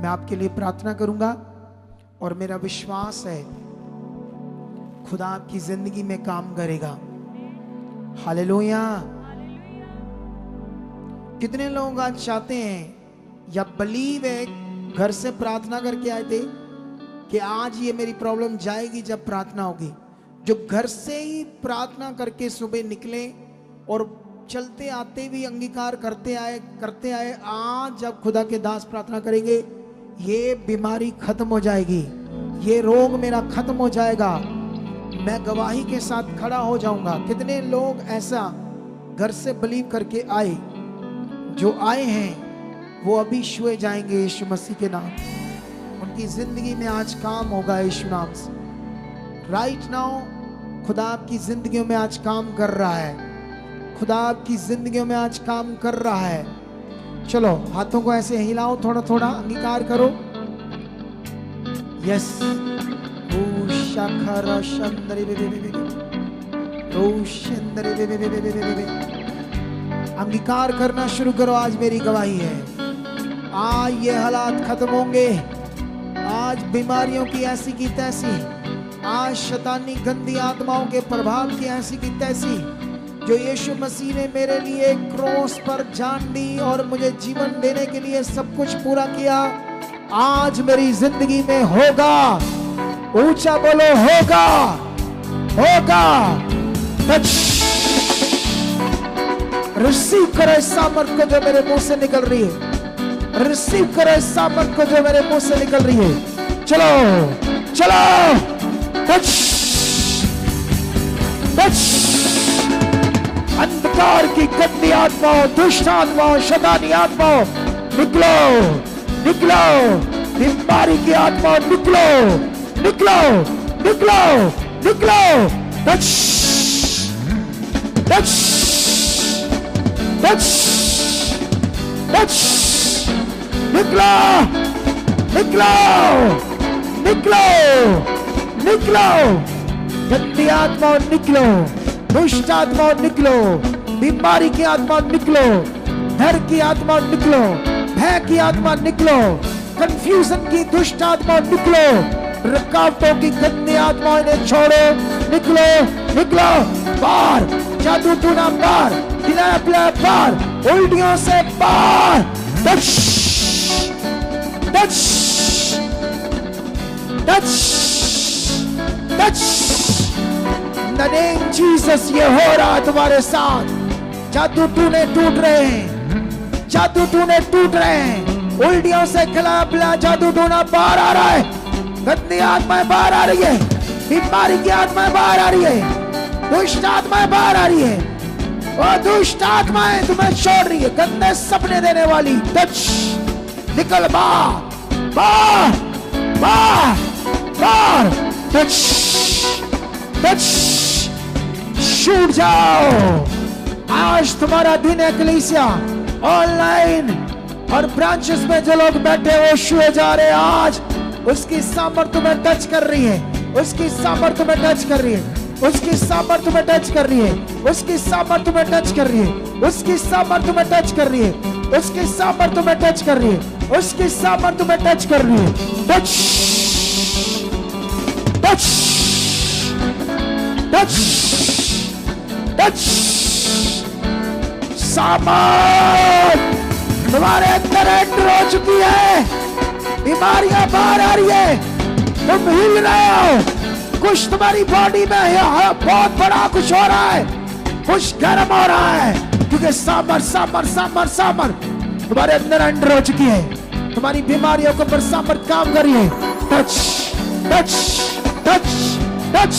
मैं आपके लिए प्रार्थना करूंगा और मेरा विश्वास है खुदा आपकी जिंदगी में काम करेगा। हालेलुया। कितने लोग आज चाहते हैं या बिलीव है, घर से प्रार्थना करके आए थे कि आज ये मेरी प्रॉब्लम जाएगी जब प्रार्थना होगी। जो घर से ही प्रार्थना करके सुबह निकले और चलते आते भी अंगीकार करते आए, आज जब खुदा के दास प्रार्थना करेंगे ये बीमारी खत्म हो जाएगी, ये रोग मेरा खत्म हो जाएगा, मैं गवाही के साथ खड़ा हो जाऊंगा। कितने लोग ऐसा घर से बिलीव करके आए, जो आए हैं वो अभी छुए जाएंगे यीशु मसीह के नाम। उनकी जिंदगी में आज काम होगा यीशु नाम से। राइट नाउ खुदा आपकी जिंदगियों में आज काम कर रहा है, खुदा आपकी जिंदगियों में आज काम कर रहा है। चलो हाथों को ऐसे हिलाओ, थोड़ा थोड़ा अंगीकार करो। यस। अंगीकार करना शुरू करो, आज मेरी गवाही है। आज ये हालात खत्म होंगे, आज बीमारियों की ऐसी की तैसी, आज शैतानी गंदी आत्माओं के प्रभाव की ऐसी की तैसी, जो यीशु मसीह ने मेरे लिए क्रॉस पर जान दी और मुझे जीवन देने के लिए सब कुछ पूरा किया, आज मेरी जिंदगी में होगा। ऊंचा बोलो, होगा, होगा। रिसीव करो इस सामर्थ को जो मेरे मुंह से निकल रही है, रिसीव करो इस सामर्थ को जो मेरे मुंह से निकल रही है। चलो चलो, टच टच। अंधकार की गंदी आत्माओं, दुष्ट आत्माओं, शैतानी आत्माओं निकलो, निकलो। बीमारी की आत्माओं निकलो, निकलो, निकलो, निकलो। Touch touch touch touch. निकलो, निकलो, निकलो, निकलो। गंदी आत्माओं निकलो, दुष्ट आत्मा निकलो, बीमारी की आत्मा निकलो, डर की आत्मा निकलो, भय की आत्मा निकलो, कंफ्यूजन की दुष्ट आत्मा निकलो, रुकावटों की गंदी आत्माओं ने छोड़ो, निकलो, निकलो। बाहर, जादू टूना बाहर, दिलाया पिलाया बाहर, उल्टियों से बाहर। Touch touch touch touch. Name Jesus, ये हो रहा तुम्हारे साथ। जादू टूने टूट रहे हैं, जादू टूने टूट रहे हैं, उल्टियों से खिला पिला जादू टूना बाहर आ रहा है, गंदी आत्माएं बाहर आ रही है, बीमारी की आत्माएं बाहर आ रही है, दुष्ट आत्माएं बाहर आ रही है, और दुष्ट आत्माएं तुम्हें छोड़ रही है, गंदे सपने देने वाली। टच, निकल बाहर, बाहर, बाहर, बाहर। Touch touch. छूट जाओ। आज तुम्हारा दिन है कलीसिया, ऑनलाइन और ब्रांचेस में जो लोग बैठे वो छुए जा रहे हैं। आज उसकी सामर्थ तुम्हें टच कर रही है, उसकी सामर्थ तुम्हें टच कर रही है, उसकी सामर्थ तुम्हें टच कर रही है, उसकी सामर्थ तुम्हें टच कर रही है, उसकी सामर्थ तुम्हें टच कर रही है, उसकी सामर्थ तुम्हें टच कर रही है, उसकी सामर्थ तुम्हें टच कर रही है। Touch touch touch touch. सामर्थ तुम्हारे अंदर एंटर हो चुकी है, बीमारियां बाहर आ रही है, तुम हिल रहे हो, कुछ तुम्हारी बॉडी में बहुत बड़ा कुछ हो रहा है, कुछ गर्म हो रहा है, क्योंकि सामर्थ सामर्थ सामर्थ सामर्थ तुम्हारे अंदर एंटर हो चुकी है। तुम्हारी बीमारियों के ऊपर सामर्थ काम कर रही है। Touch touch touch touch.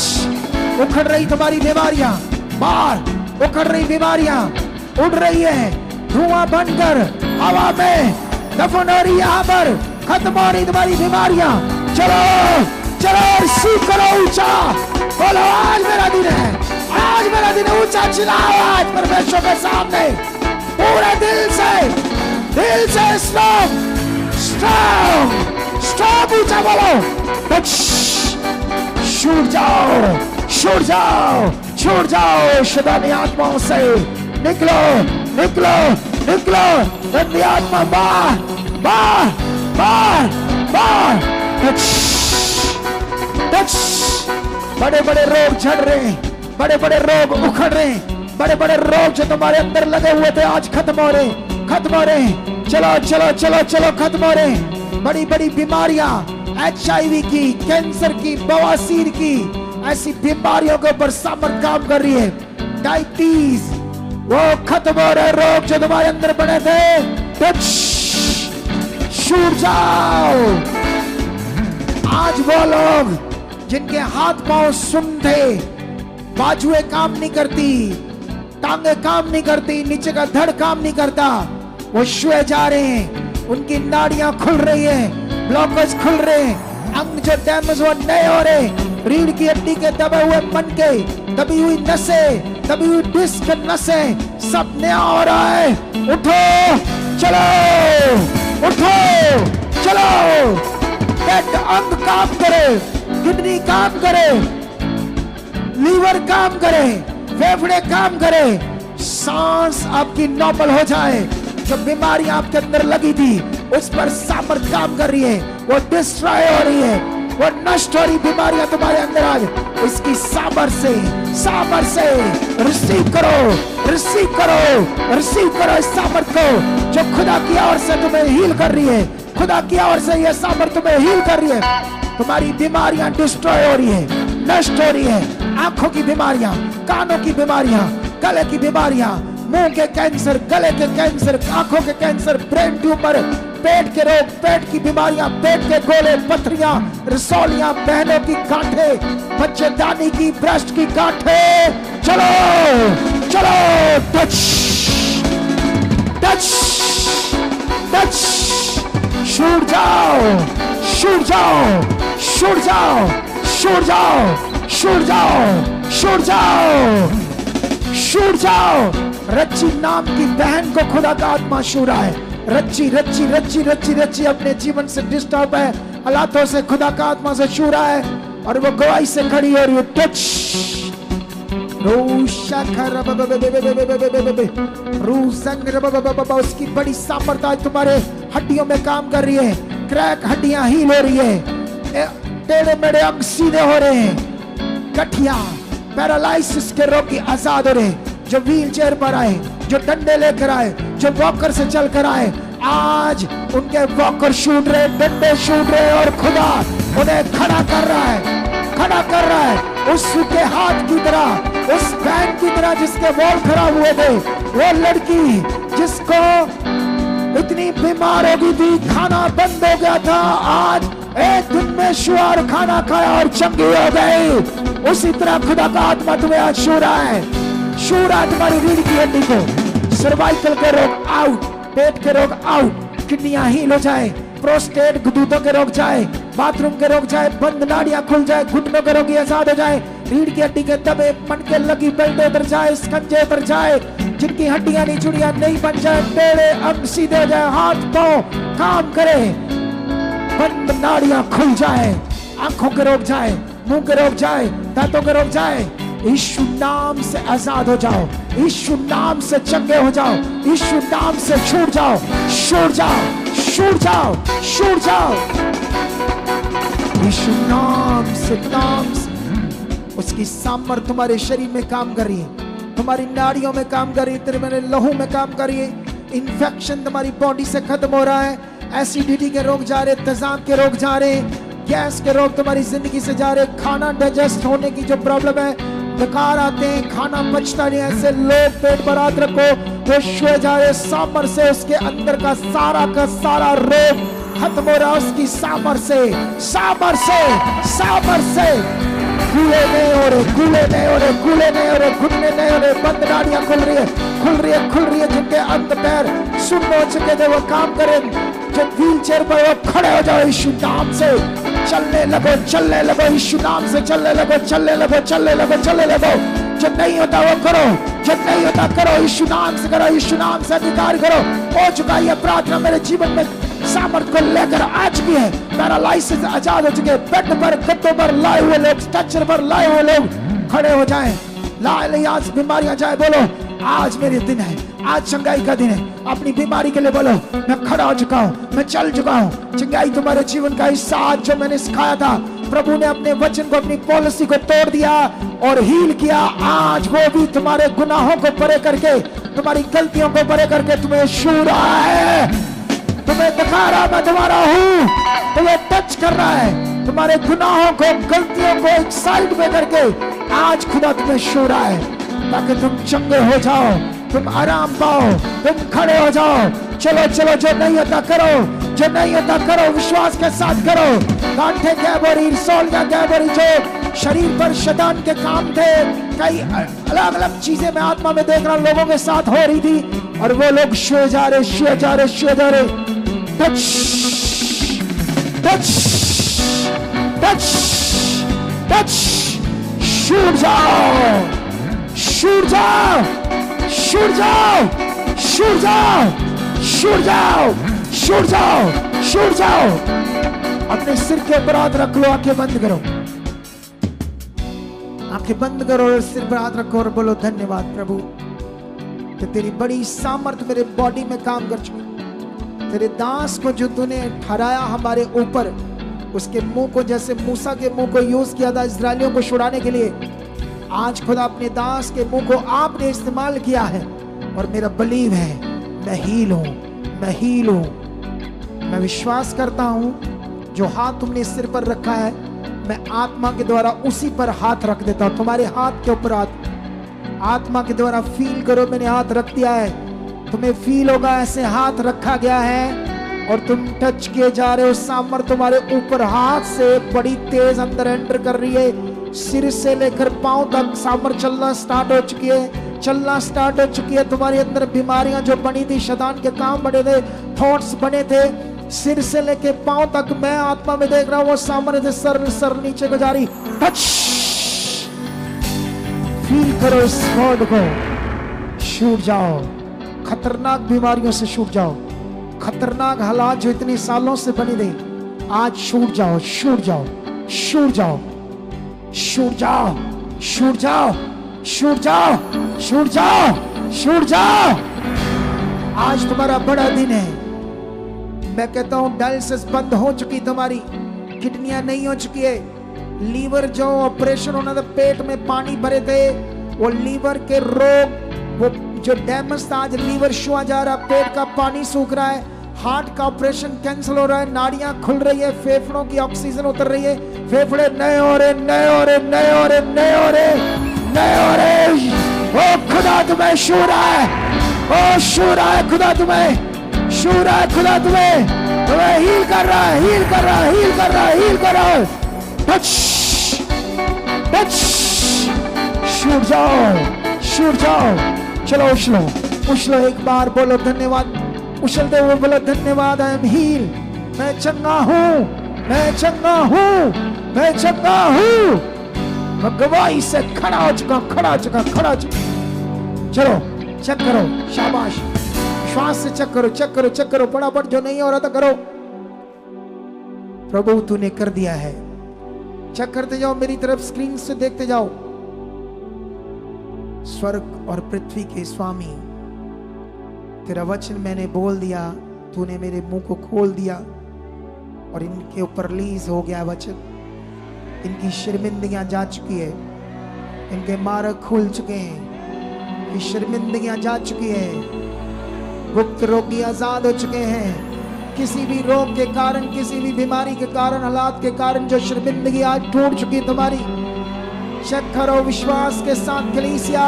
उखड़ रही तुम्हारी बीमारियां, बाहर उखड़ रही बीमारियां, उड़ रही है, धुआं बनकर हवा में दफन हो रही, यहाँ पर खत्म हो रही तुम्हारी बीमारियां। चलो चलो, रिसीव करो, ऊंचा बोलो, आज मेरा दिन है, आज मेरा दिन है। ऊंचा चिल्लाओ आज परमेश्वर के सामने, पूरे दिल से स्ट्रॉन्ग स्ट्रॉन्ग स्ट्रॉन्ग। ऊंचा बोलो, टच। छूट जाओ, छूट जाओ, छूट जाओ शैतानी आत्माओं से। निकलो, निकलो, निकलो। गंदी आत्मा बाहर, बाहर, बाहर बाहर। Touch touch. बड़े बड़े रोग झड़ रहे हैं, बड़े बड़े रोग उखड़ रहे हैं, बड़े बड़े रोग जो तुम्हारे अंदर लगे हुए थे आज खत्म हो रहे, खत्म हो रहे। चलो चलो चलो चलो खत्म हो रहे। बड़ी बड़ी बीमारियां, HIV की, कैंसर की, बवासीर की, ऐसी बीमारियों के ऊपर सामर्थ काम कर रही है। डायबिटीज, वो खत्म हो रहे रोग जो तुम्हारे अंदर बने थे, टच छूट जाओ। आज वो लोग जिनके हाथ पांव सुन थे, बाजुएं काम नहीं करती, टांगे काम नहीं करती, नीचे का धड़ काम नहीं करता, वो छुए जा रहे हैं, उनकी नाड़ियां खुल रही है, ब्लॉकेज खुल रहे हैं, अंग जो डैमेज वो नए हो रहे, रीढ़ की हड्डी के दबे हुए मनके, दबी हुई नसें, दबी हुई डिस्क नसें, सब नया हो रहा है। उठो चलो, उठो चलो। पेट अंग काम करे, किडनी काम करे, लीवर काम करे, फेफड़े काम करे, सांस आपकी नॉर्मल हो जाए। जो बीमारियां आपके अंदर लगी थी उस पर सामर्थ काम कर रही है, वो डिस्ट्रॉय हो रही है, वो नष्ट हो रही बीमारियां तुम्हारे अंदर आज इसकी सामर्थ से रिसीव करो, रिसीव करो, रिसीव करो इस सामर्थ को जो खुदा की ओर से तुम्हें हील कर रही है। खुदा की ओर से यह सामर्थ तुम्हें हील कर रही है। तुम्हारी बीमारियां डिस्ट्रॉय हो रही है, नष्ट हो रही है। आंखों की बीमारियां, कानों की बीमारियां, गले की बीमारियां, मुंह के कैंसर, गले के कैंसर, आंखों के कैंसर, ब्रेन ट्यूमर, पेट के रोग, पेट की बीमारियां, पेट के गोले, पथरियां, रसौलियां, बहनों की गांठें, बच्चेदानी की, ब्रेस्ट की गांठें। चलो चलो, टच टच टच। छूट जाओ, छूट जाओ, छूट जाओ, छूट जाओ, छूट जाओ, छूट जाओ, छूट जाओ। रच्ची नाम की बहन को खुदा का आत्मा छू रहा है। रच्ची रच्ची रच्ची रच्ची रच्ची अपने जीवन से डिस्टर्ब है, हालातों से खुदा का आत्मा से छू रहा है और वो गवाही से खड़ी हो रही है। टच उसकी बड़ी सामर्थ्य तुम्हारे हड्डियों में काम कर रही है। क्रैक हड्डियां हील हो रही है, टेढ़े मेढ़े अंग सीधे हो रहे हैं, गठिया पैरालाइसिस के रोगी आजाद हो रहे, जो व्हील चेयर पर आए, जो डंडे लेकर आए, जो वॉकर से चल कर आए, आज उनके वॉकर छूट रहे, डंडे छूट रहे और खुदा उन्हें खड़ा कर रहा है, खड़ा कर रहा है। उसके हाथ की तरह, उस बहन की तरह जिसके वॉल खराब हुए थे, वो लड़की जिसको इतनी बीमार हो गई थी, खाना बंद हो गया था, आज एक दिन में शुआर खाना खाया और चंगी हो गई। उसी तरह खुदा का आत्मा तुम्हें आज छू रहा है, छू रहा है तुम्हारी रीढ़ की हड्डी को। सर्वाइकल के रोग आउट, पेट के रोग आउट, किडनियां हील हो जाए, प्रोस्टेट दूधों के रोग जाए, बाथरूम के रोग जाए, बंद नाड़ियां खुल जाए, घुटनों के रोग आजाद हो जाए, रीढ़ की हड्डी के दबे मन के लगी बेल्ट उतर जाए, स्कंजे उतर जाए, जिनकी हड्डियां नहीं जुड़ियां नहीं बन जाए, टेढ़े अंग सीधे हो जाए, हाथ पांव काम करे, बंद नाड़ियां खुल जाए, आंखों के रोग जाए, मुंह के रोग जाए, दांतों के रोग जाए। यीशु नाम से आजाद हो जाओ, यीशु नाम से चंगे हो जाओ, यीशु नाम से छूट जाओ, छूट जाओ, छूट जाओ, छूट जाओ। यीशु नाम से उसकी सामर्थ तुम्हारे शरीर में काम कर रही है, तुम्हारी नाड़ियों में काम कर रही है, तेरे मेरे लहू में काम कर रही है। इन्फेक्शन तुम्हारी बॉडी से खत्म हो रहा है, एसिडिटी के रोग जा रहे, तेजाब के रोग जा रहे, गैस के रोग तुम्हारी जिंदगी से जा रहे, खाना डाइजेस्ट होने की जो प्रॉब्लम है, डकार आते हैं, खाना पचता नहीं, ऐसे लोग पेट पर हाथ रखो, वो छुए जा रहे, सामर से उसके अंदर का सारा रोग खत्म हो रहा है उसकी सामर से, सामर से, सामर से। कूले नहीं हो रहे, कूले नहीं हो रहे, कूले नहीं हो रहे, घुटने नहीं हो रहे, बंद नाड़ियां खुल रही है, खुल रही है, खुल रही है। जिनके अंत पैर सुन्न हो चुके थे वो काम करें, जो व्हील चेयर पर वो खड़े हो जाओ, यीशु नाम से चलने लगो, चलने लगो, यीशु नाम से चलने लगो, चलने लगो, चलने लगो, चलने लगो। जो नहीं होता वो करो, जो नहीं होता करो, यीशु नाम से करो, यीशु नाम से अधिकार करो। हो चुका ये प्रार्थना मेरे जीवन में सामर्थ को लेकर आ चुकी है। पैरालाइसिस आजाद हो चुके, बेड पर गद्दों पर लाए हुए लोग, स्ट्रेचर पर लाए हुए लोग खड़े हो जाएं, लाए बीमारियां जाए, बोलो आज मेरे दिन है, आज चंगाई का दिन है। अपनी बीमारी के लिए बोलो, मैं खड़ा हो चुका हूँ, मैं चल चुका हूँ। चंगाई तुम्हारे जीवन का हिस्सा। आज जो मैंने सिखाया था, प्रभु ने अपने वचन को, अपनी पॉलिसी को तोड़ दिया और हील किया। आज वो भी तुम्हारे गुनाहों को परे करके, तुम्हारी गलतियों को परे करके तुम्हें छू रहा है, तुम्हें दिखा रहा मैं तुम्हारा हूँ, तुम्हें टच कर रहा है। तुम्हारे गुनाहों को, गलतियों को एक साइड में करके आज खुदा तुम्हें छू रहा है, ताकि तुम चंगे हो जाओ, तुम आराम पाओ, तुम खड़े हो जाओ। चलो चलो, जो नहीं होता करो, जो नहीं होता करो, विश्वास के साथ करो। गांठे गैबरी, सोलियां गैबरी, जो शरीर पर शैतान के काम थे, कई अलग अलग चीजें मैं आत्मा में देख रहा हूं लोगों के साथ हो रही थी, और वो लोग छुए जा रहे, छुए जा रहे, छुए जा रहे। टच टच टच टच, छूट जाओ, छूट जाओ, छूट जाओ, छूट जाओ, छूट जाओ, छूट जाओ, छूट जाओ। अपने सिर के ऊपर हाथ रख लो, आंखें बंद करो, आंखें बंद करो और सिर पर हाथ रखो और बोलो, धन्यवाद प्रभु कि तेरी बड़ी सामर्थ मेरे बॉडी में काम कर चुकी। तेरे दास को जो तूने ठहराया हमारे ऊपर, उसके मुंह को, जैसे मूसा के मुंह को यूज किया था इस्राएलियों को छुड़ाने के लिए, आज खुदा अपने दास के मुंह को आपने इस्तेमाल किया है। और मेरा बिलीव है, मैं हील हूं, मैं हील हूं। मैं विश्वास करता हूं, जो हाथ तुमने सिर पर रखा है, मैं आत्मा के द्वारा उसी पर हाथ रख देता हूं। तुम्हारे हाथ के ऊपर हाथ, आत्मा के द्वारा फील करो, मैंने हाथ रख दिया है। तुम्हें फील होगा ऐसे हाथ रखा गया है और तुम टच किए जा रहे हो। सामर्थ तुम्हारे ऊपर हाथ से बड़ी तेज अंदर एंटर कर रही है। सिर से लेकर पांव तक सामर्थ चलना स्टार्ट हो चुकी है, चलना स्टार्ट हो चुकी है। तुम्हारे अंदर बीमारियां जो बनी थी, शैतान के काम बने थे, थॉट्स बने थे, सिर से लेके पांव तक मैं आत्मा में देख रहा हूं, वो सामने से सर नीचे को जा रही। टच, फील करो इस वर्ड को, छूट जाओ, खतरनाक बीमारियों से छूट जाओ, खतरनाक हालात जो इतने सालों से बने थे, आज छूट जाओ, छूट जाओ, छूट जाओ, छूट जाओ, छूट जाओ, छूट जाओ, छूट जाओ, छूट जाओ। आज तुम्हारा बड़ा दिन है। मैं कहता हूं, डायलिसिस बंद हो चुकी, तुम्हारी किडनियां नहीं हो चुकी है। लीवर जो ऑपरेशन होना था, पेट में पानी भरे थे, वो लीवर के रोग, वो जो डैमेज था, आज लीवर छुआ जा रहा, पेट का पानी सूख रहा है, हार्ट का ऑपरेशन कैंसिल हो रहा है, नाड़ियां खुल रही है, फेफड़ों की ऑक्सीजन उतर रही है, फेफड़े नए हो रहे, नए हो रहे, नए हो रहे, नए हो रहे, नए हो रहे। ओ खुदा तुम्हें छू रहा है, ओ छू रहा है खुदा, तुम्हें छू रहा है खुदा, तुम्हें हील कर रहा है, हील कर रहा है, हील कर रहा है, हील कर रहा है। टच टच, छूट जाओ, छूट जाओ। चलो उछलो, उछलो, एक बार बोलो धन्यवाद, उछलते हुए बोलो धन्यवाद, आई एम हील, मैं चंगा हूं, मैं चंगा हूं, मैं चंगा हूं। मैं गवाही से खड़ा हो चुका, खड़ा हो चुका, खड़ा हो चुका। चलो चेक करो, शाबाश, श्वास से चेक करो, चेक करो, चेक करो, फटाफट, जो नहीं हो रहा था करो। प्रभु तूने कर दिया है। चेक करते जाओ, मेरी तरफ स्क्रीन से देखते जाओ। स्वर्ग और पृथ्वी के स्वामी, तेरा वचन मैंने बोल दिया, तूने मेरे मुंह को खोल दिया और इनके ऊपर रिलीज हो गया वचन। इनकी शर्मिंदगियां जा चुकी है, इनके मार्ग खुल चुके हैं, ये शर्मिंदगियां जा चुकी है, गुप्त रोगी आजाद हो चुके हैं। किसी भी रोग के कारण, किसी भी बीमारी के कारण, हालात के कारण जो शर्मिंदगी आज टूट चुकी तुम्हारी, चेक करो विश्वास के साथ। कलीसिया,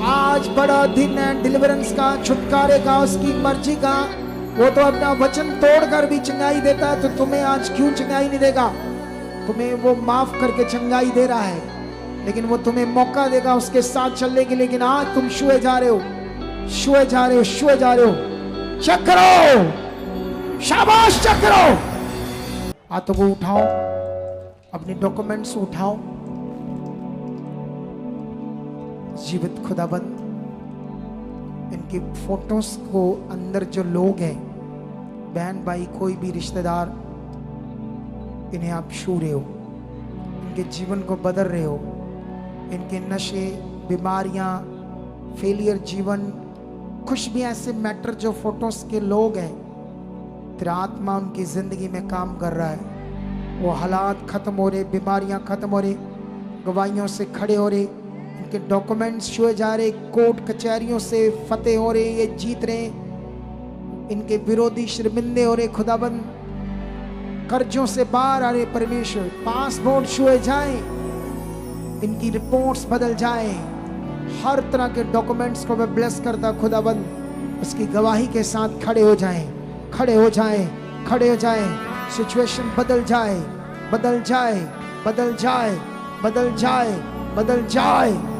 आज बड़ा दिन है डिलीवरेंस का, छुटकारे का, उसकी मर्जी का। वो तो अपना वचन तोड़कर भी चंगाई देता है, तो तुम्हें आज क्यों चंगाई नहीं देगा? तुम्हें वो माफ करके चंगाई दे रहा है, लेकिन वो तुम्हें मौका देगा उसके साथ चलने के लिए। लेकिन आज तुम छुए जा रहे हो, छुए जा रहे हो, छुए जा रहे हो। चेक करो, शाबाश, चेक करो। हाथों को उठाओ, अपने डॉक्यूमेंट्स उठाओ। जीवित खुदाबंद, इनके फोटोज को अंदर जो लोग हैं, बहन भाई, कोई भी रिश्तेदार, इन्हें आप छू रहे हो, इनके जीवन को बदल रहे हो। इनके नशे, बीमारियां, फेलियर जीवन, कुछ भी ऐसे मैटर जो फोटोस के लोग हैं, तेरा आत्मा उनकी जिंदगी में काम कर रहा है। वो हालात खत्म हो रहे, बीमारियां खत्म हो रही, गवाहियों से खड़े हो रहे, इनके डॉक्यूमेंट्स छुए जा रहे, कोर्ट कचहरियों से फतेह हो रहे, ये जीत रहे, इनके विरोधी शर्मिंदे हो रहे खुदाबंद, कर्जों से बाहर आ रहे परमेश्वर, पासपोर्ट छुए जाएं, इनकी रिपोर्ट्स बदल जाएं, हर तरह के डॉक्यूमेंट्स को मैं ब्लेस करता खुदाबंद, उसकी गवाही के साथ खड़े हो जाएं, खड़े हो जाएं, खड़े हो जाएं, सिचुएशन बदल जाए, बदल जाए, बदल जाए, बदल जाए, बदल जाए।